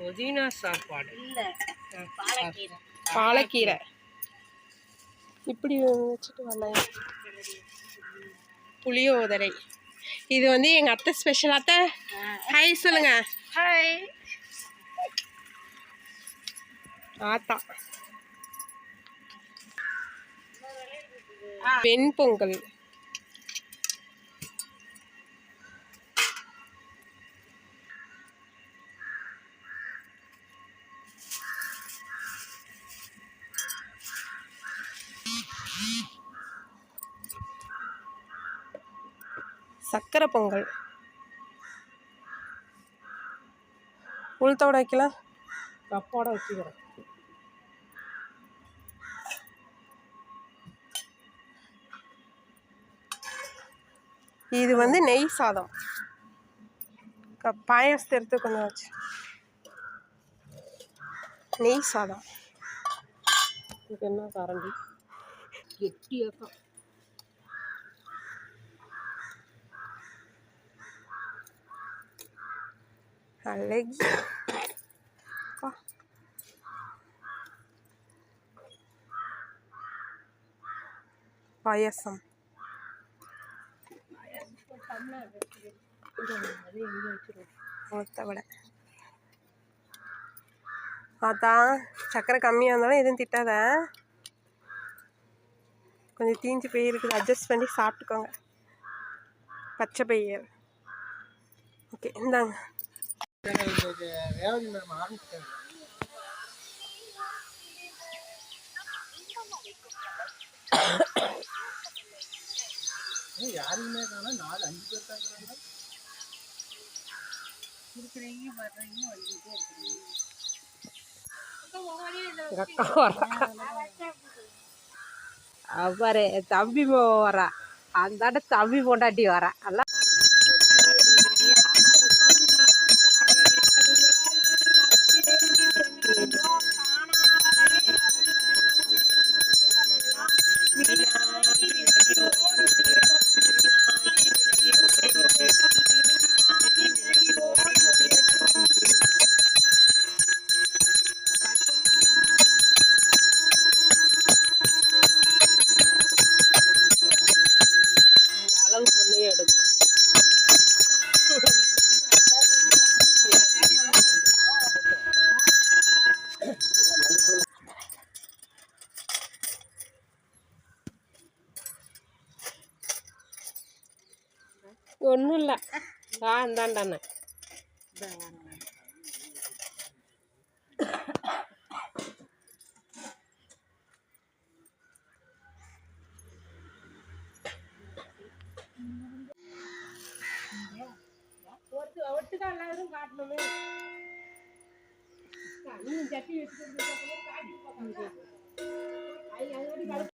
புதினா சாப்பாடு இல்லை, பாலக்கீரை. பாலக்கீரை இப்படி வச்சுட்டு வரலாம். புளியோதரை இது வந்து எங்கள் அத்தை ஸ்பெஷல். அத்தை ஹாய் சொல்லுங்க. ஹாய். ஆத்தா வெண்பொங்கல், சக்கரை பொங்கல், உளுத்தோட வைக்கலாம், கப்போட வச்சுக்கிறேன். இது வந்து நெய் சாதம். பாயாசத்தை எடுத்து கொஞ்சம் வச்சு நெய் சாதம். இதுக்கு என்ன கரண்டி கெட்டியாக்கம். அழகி பாயசம். வடை. அதான் சக்கரை கம்மியாக இருந்தாலும் எதுவும் திட்டாத, கொஞ்சம் தீஞ்சு போய் இருக்குது, அட்ஜஸ்ட் பண்ணி சாப்பிட்டுக்கோங்க. பச்சை பயிர். ஓகே இந்தாங்க. யாருமே காணா, 4-5 பேர் தாக்குறாங்க. இருக்கிறீங்க வர்றீங்க வந்துட்டே இருக்கிறீங்க. அவரே தம்பி வரா, அந்த தம்பி பொண்டாட்டி வரா. எல்லாம் அளவு பொண்ணையே எடுக்கிறோம். ஒன்றும் இல்லை, இந்தாண்டாண்ணே. ஒட்டுக்கா எல்லாரும் காட்டணுமே. சட்டி வச்சுட்டு